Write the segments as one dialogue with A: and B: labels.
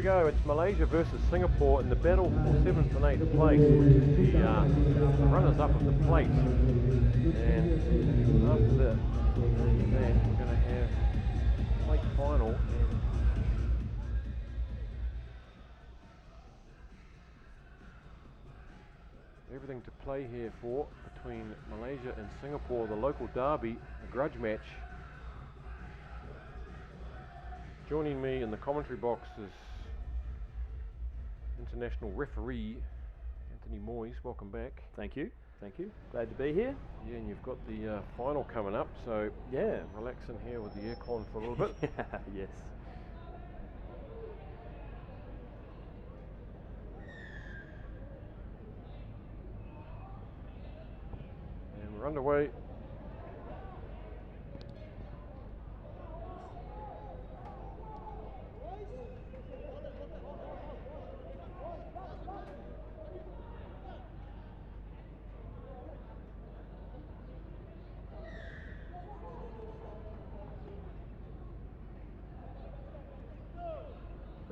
A: go. It's Malaysia versus Singapore in the battle for 7th and 8th place, which is the runners-up of the plate. And after that, we're going to have plate final. And everything to play here for between Malaysia and Singapore, the local derby, a grudge match. Joining me in the commentary box is international referee Anthony Moyes. Welcome back.
B: Thank you. Thank you. Glad to be here.
A: Yeah, and you've got the final coming up, so
B: yeah,
A: relax in here with the aircon for a little bit.
B: Yes.
A: And we're underway.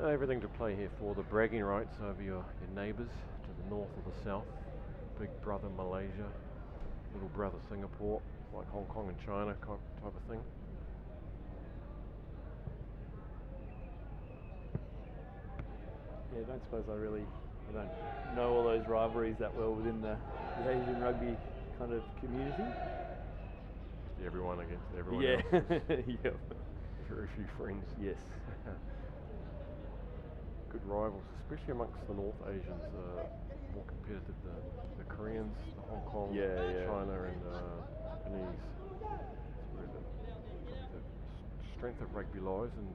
A: Everything to play here for the bragging rights over your neighbours to the north or the south. Big brother Malaysia, little brother Singapore, like Hong Kong and China type of thing.
B: Yeah, I don't suppose I don't know all those rivalries that well within the Asian rugby kind of community.
A: Just everyone against everyone
B: else.
A: Yep. Very few friends.
B: Yes.
A: Good rivals, especially amongst the North Asians, more competitive. The Koreans, the Hong Kong, China, and Japanese. That's where probably the strength of rugby lies, and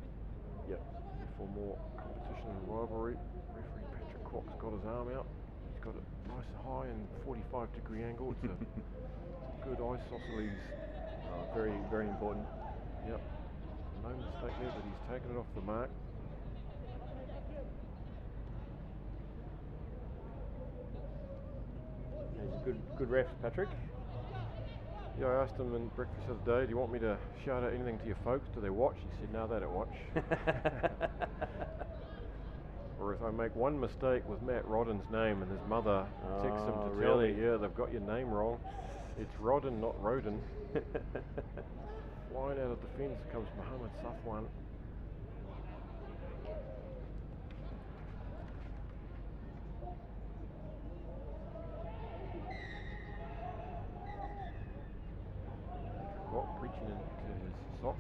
A: for more competition and rivalry. Referee Patrick Crock's got his arm out. He's got it nice and high and 45-degree angle. It's a good isosceles.
B: Very, very important.
A: Yep. No mistake there, but he's taken it off the mark.
B: He's a good ref, Patrick.
A: Yeah, I asked him in breakfast the other day, do you want me to shout out anything to your folks? Do they watch? He said, no, they don't watch. Or if I make one mistake with Matt Rodden's name and his mother texts him to tell me, yeah, they've got your name wrong. It's Rodden, not Roden. Flying out of the fence comes Mohamed Safwan. Kwok reaching into his sock.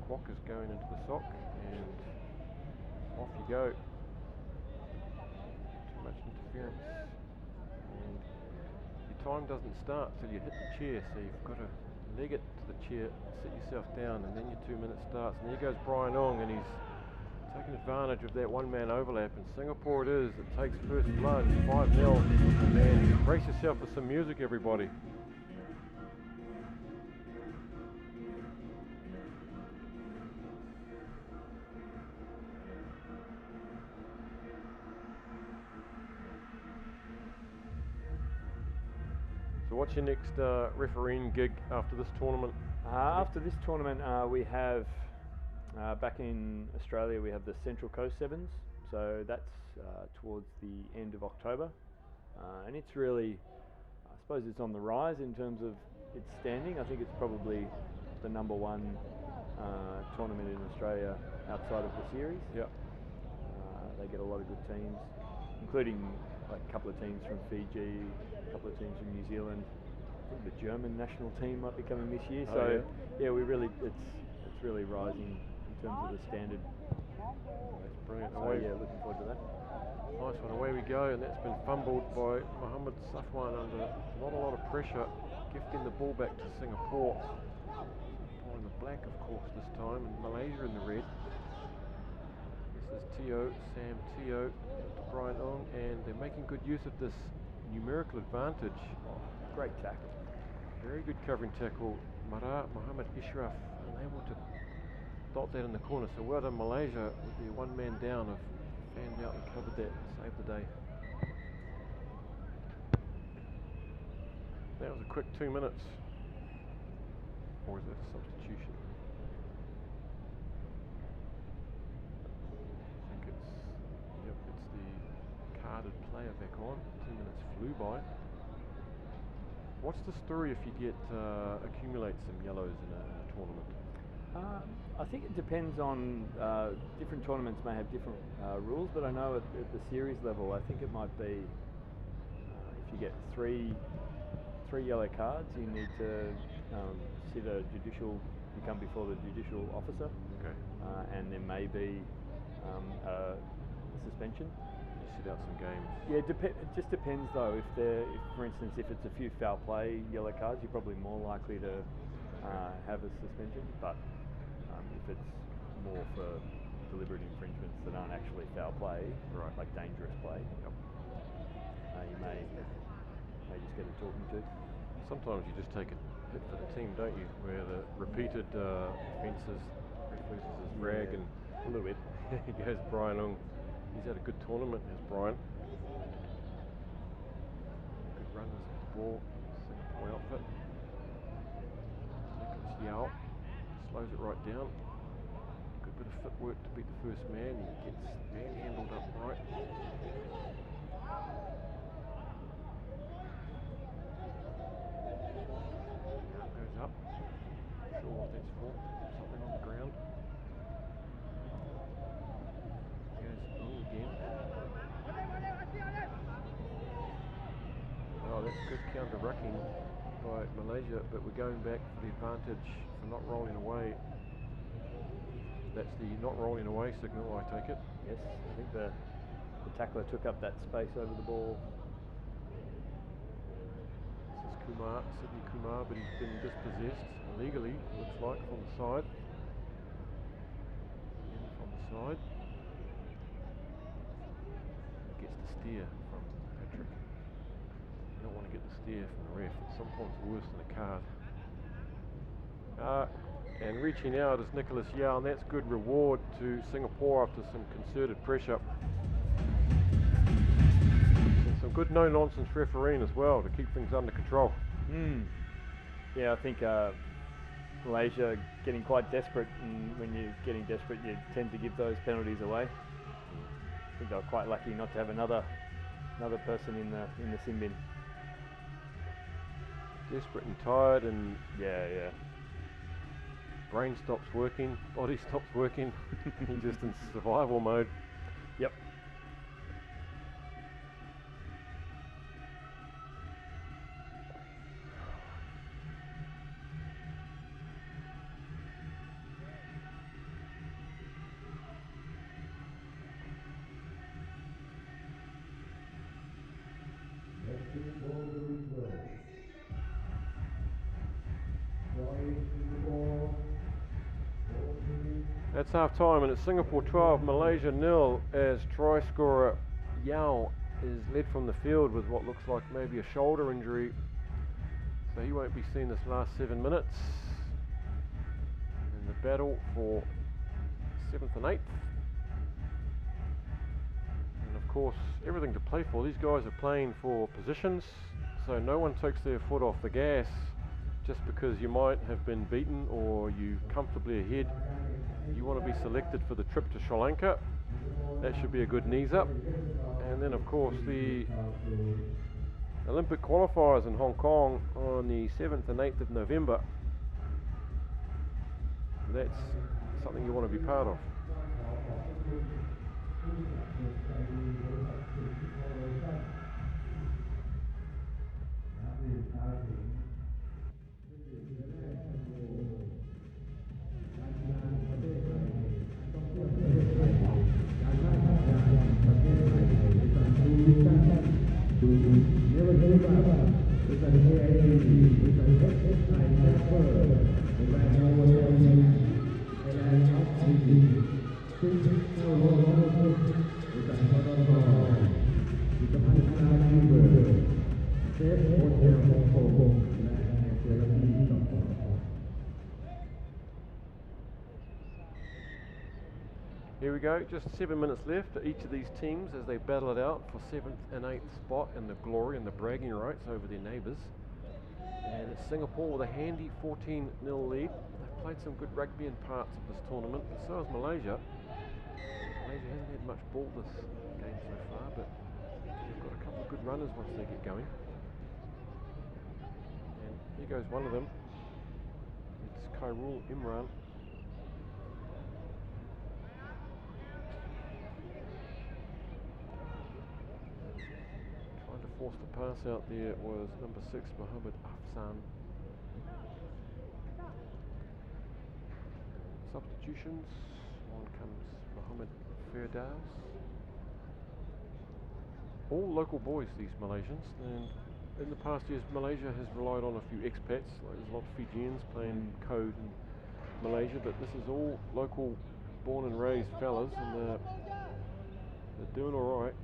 A: Kwok is going into the sock, and off you go. Too much interference. And your time doesn't start till you hit the chair, so you've got to leg it to the chair, sit yourself down, and then your 2 minutes starts. And here goes Brian Ong, and he's taking advantage of that one-man overlap. In Singapore it is. It takes first blood, 5-0. And brace yourself for some music, everybody. So what's your next refereeing gig after this tournament?
B: After this tournament, we have, back in Australia, we have the Central Coast Sevens. So that's towards the end of October. And it's really, I suppose it's on the rise in terms of its standing. I think it's probably the #1 tournament in Australia outside of the series.
A: Yep.
B: They get a lot of good teams, including like a couple of teams from Fiji, a couple of teams from New Zealand. I think the German national team might be coming this year. So it's really rising in terms of the standard.
A: That's brilliant.
B: So looking forward to that.
A: Nice one, away we go, and that's been fumbled by Mohamed Safwan under not a lot of pressure, gifting the ball back to Singapore. Singapore in the black, of course, this time, and Malaysia in the red. This is Sam Teo, to Brian Ong, and they're making good use of this numerical advantage.
B: Great tackle.
A: Very good covering tackle. Mohamed Ishraf unable to dot that in the corner, so well done Malaysia with their one man down of fanned out and covered that, saved the day. That was a quick 2 minutes. Or is that a substitution? started player back on. 2 minutes flew by. What's the story if you get accumulate some yellows in a tournament?
B: I think it depends on different tournaments may have different rules, but I know at the series level, I think it might be if you get three yellow cards, you need to sit a judicial. You come before the judicial officer,
A: okay,
B: and there may be a suspension.
A: You sit out some games.
B: Yeah, it just depends though. If for instance, if it's a few foul play yellow cards, you're probably more likely to have a suspension. But if it's more for deliberate infringements that aren't actually foul play,
A: right,
B: like dangerous play,
A: yep,
B: you may just get a talking to.
A: Sometimes you just take a hit for the team, don't you? Where the repeated offences, ref loses his rag, and
B: a little bit.
A: he goes Brian Ung. He's had a good tournament, has Brian. Good runners at the ball. Singapore outfit. Nicholas Yao slows it right down. Good bit of footwork to beat the first man. He gets manhandled up right. Now goes up. Not sure what that's for. Something on the ground. Goes Ung again. Oh, that's good counter-rucking by Malaysia, but we're going back for the advantage for not rolling away. That's the not rolling away signal, I take it.
B: Yes, I think the tackler took up that space over the ball.
A: This is Kumar, Sydney Kumar, but he's been dispossessed illegally, looks like, from the side. In from the side. He gets the steer from Patrick. You don't want to get the steer from the ref. It's sometimes worse than a card. And reaching out is Nicholas Yao, and that's good reward to Singapore after some concerted pressure. And some good no-nonsense refereeing as well to keep things under control.
B: Yeah, I think Malaysia getting quite desperate, and when you're getting desperate, you tend to give those penalties away. I think they were quite lucky not to have another person in the sin bin.
A: Desperate and tired, and
B: yeah.
A: Brain stops working, body stops working. He's just in survival mode.
B: Yep.
A: That's half time, and it's Singapore 12, Malaysia 0, as try scorer Yao is led from the field with what looks like maybe a shoulder injury, so he won't be seen this last 7 minutes in the battle for 7th and 8th. And of course, everything to play for. These guys are playing for positions, so no one takes their foot off the gas just because you might have been beaten or you comfortably ahead. You want to be selected for the trip to Sri Lanka. That should be a good knees up. And then of course the Olympic qualifiers in Hong Kong on the 7th and 8th of November. That's something you want to be part of. Here we go, just 7 minutes left for each of these teams as they battle it out for 7th and 8th spot and the glory and the bragging rights over their neighbours. And it's Singapore with a handy 14-0 lead. They've played some good rugby in parts of this tournament, but so has Malaysia. Malaysia hasn't had much ball this game so far, but good runners once they get going. And here goes one of them. It's Khairul Imran. Trying to force the pass out there was number 6, Mohammed Afsan. Substitutions. On comes Mohammed Firdaus. All local boys, these Malaysians. And in the past years, Malaysia has relied on a few expats. Like there's a lot of Fijians playing code in Malaysia, but this is all local, born and raised fellas, and they're doing all right.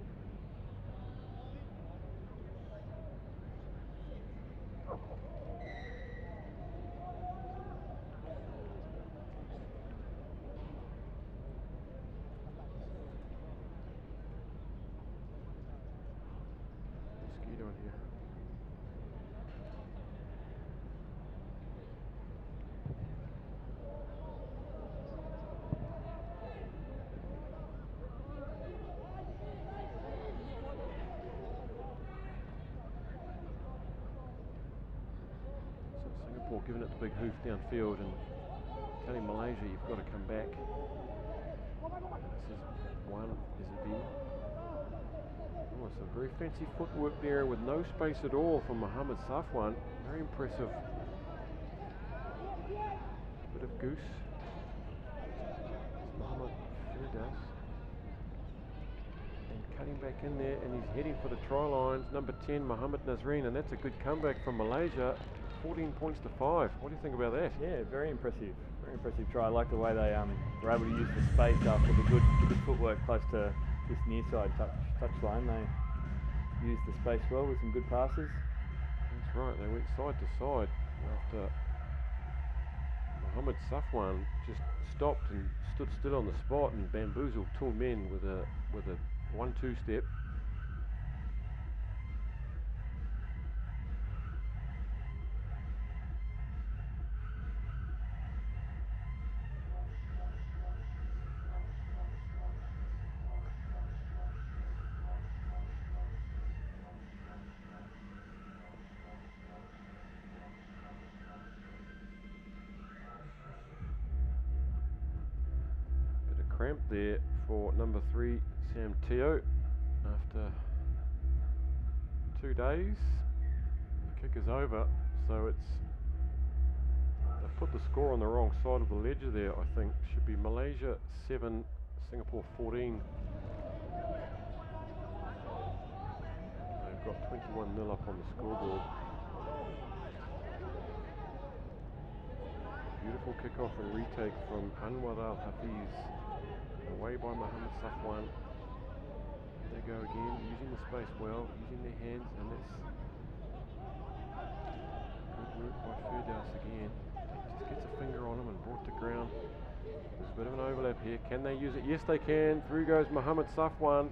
A: Mosquito in here. Singapore giving it the big hoof downfield and telling Malaysia you've got to come back. This is one, Izzeddin. Oh, some very fancy footwork there with no space at all from Mohammed Safwan. Very impressive. Bit of goose. It's Mohammed Firdaus. And cutting back in there, and he's heading for the try lines. Number 10, Mohammed Nazreen, and that's a good comeback from Malaysia. 14 points to 5. What do you think about that?
B: Yeah, very impressive. Very impressive try. I like the way they were able to use the space after the good footwork close to this near side touch line. They used the space well with some good passes.
A: That's right. They went side to side after Mohammed Safwan just stopped and stood still on the spot and bamboozled two men with a 1-2 step. Cramp there for number 3, Sam Teo, after 2 days. The kick is over, so they've put the score on the wrong side of the ledger there. I think should be Malaysia 7, Singapore 14. They've got 21-0 up on the scoreboard. Beautiful kick-off and retake from Anwar Al-Hafiz. Away by Mohammed Safwan. They go again, using the space well, using their hands, and that's good work by Firdaus again. Just gets a finger on him and brought to ground. There's a bit of an overlap here. Can they use it? Yes, they can. Through goes Mohammed Safwan,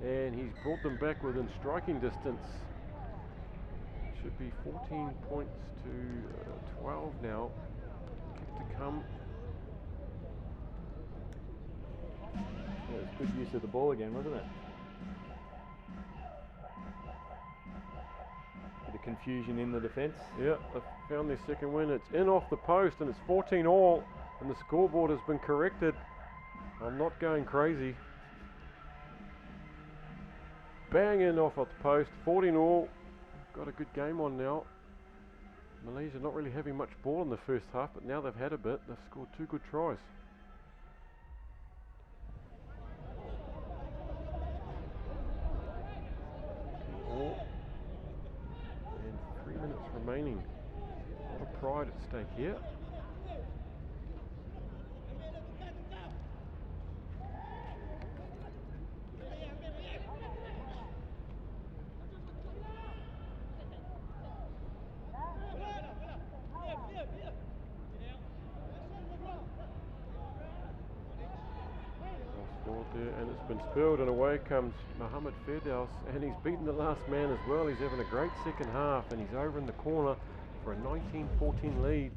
A: and he's brought them back within striking distance. Should be 14 points to 12 now. Kick to come.
B: Yeah, it's good use of the ball again, wasn't it? Bit of confusion in the defence.
A: Yeah, they found their second win. It's in off the post and it's 14 all, and the scoreboard has been corrected. I'm not going crazy. Bang in off the post, 14 all. Got a good game on now. Malaysia not really having much ball in the first half, but now they've had a bit. They've scored 2 good tries. And 3 minutes remaining. A lot of pride at stake here. There, and it's been spilled, and away comes Mohammed Firdaus, and he's beaten the last man as well. He's having a great second half, and he's over in the corner for a 19-14 lead.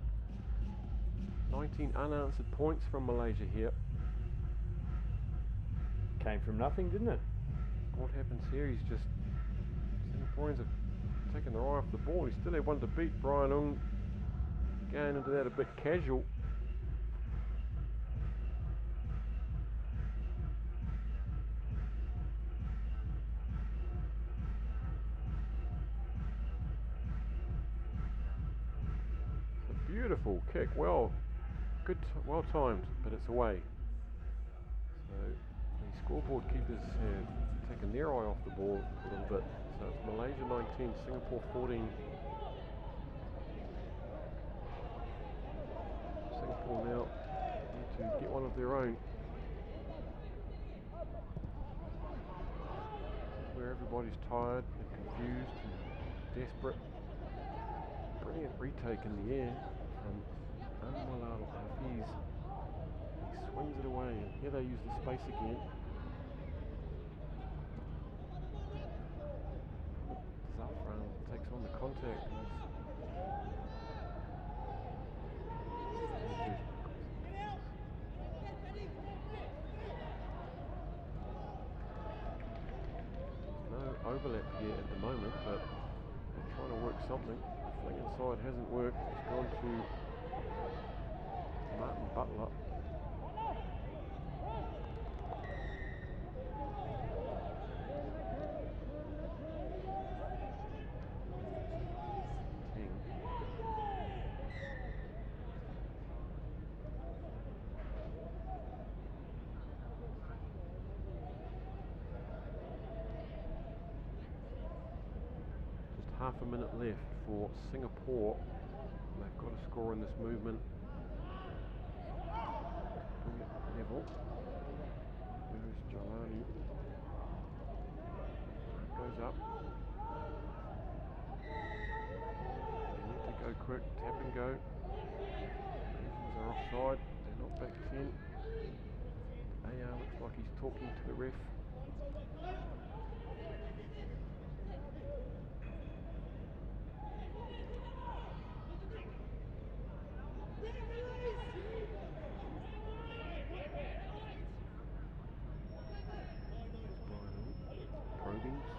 A: 19 unanswered points from Malaysia here.
B: Came from nothing, didn't it?
A: What happens here? He's just Singaporeans have taken their eye off the ball. He still had one to beat. Brian Ung going into that a bit casual. It's a beautiful kick. Well timed, but it's away. So the scoreboard keepers have taken their eye off the ball a little bit. So it's Malaysia 19, Singapore 14. Singapore now need to get one of their own. Where everybody's tired and confused and desperate. Brilliant retake in the air from Anwar Al-Hafiz. He swings it away, and here they use the space again. Zafran takes on the contact. There's no overlap here at the moment, but they're trying to work something. Fling inside hasn't worked. It's gone to Martin Butler. Half a minute left for Singapore. They've got to score in this movement. Bring it level. There's Jalani. Goes up. They need to go quick. Tap and go. Asians are offside. They're not back 10. AR looks like he's talking to the ref.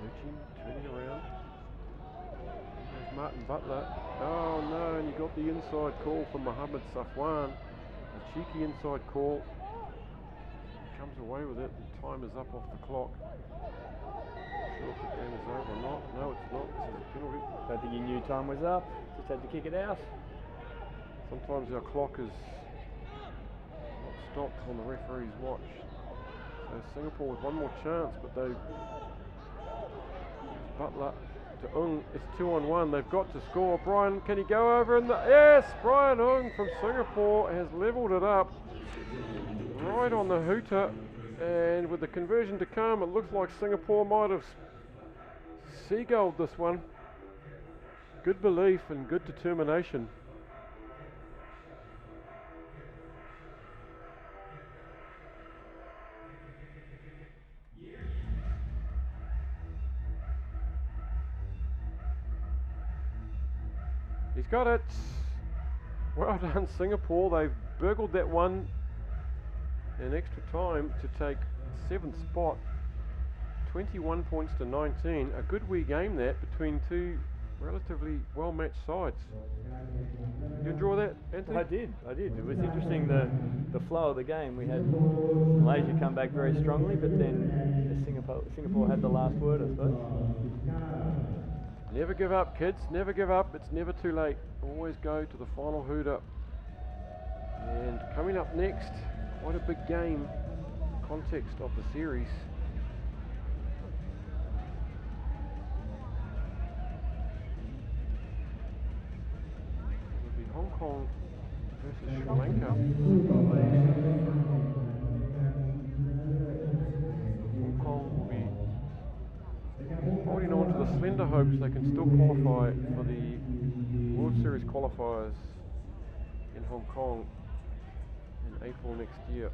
A: Searching, turning around. There's Martin Butler. Oh no, and you got the inside call from Mohamed Safwan. A cheeky inside call. He comes away with it, and time is up off the clock. Not sure if the game is over or not. No, it's not. This is a penalty.
B: Don't think he knew time was up. Just had to kick it out.
A: Sometimes our clock is not stopped on the referee's watch. So Singapore with one more chance, but they. Butler to Ung. It's 2-on-1. They've got to score. Brian, can he go over? Yes, Brian Ung from Singapore has levelled it up right on the hooter. And with the conversion to come, it looks like Singapore might have seagulled this one. Good belief and good determination. He's got it. Well done, Singapore. They've burgled that one in extra time to take 7th spot. 21 points to 19. A good wee game that between two relatively well-matched sides. Did you enjoy that, Anthony?
B: I did. It was interesting, the flow of the game. We had Malaysia come back very strongly, but then Singapore had the last word, I suppose.
A: Never give up, kids. Never give up. It's never too late. Always go to the final hooter. And coming up next, quite a big game, context of the series. It would be Hong Kong versus Sri Lanka. Hong Kong will be holding on to the slender hopes they can still qualify for the World Series qualifiers in Hong Kong in April next year.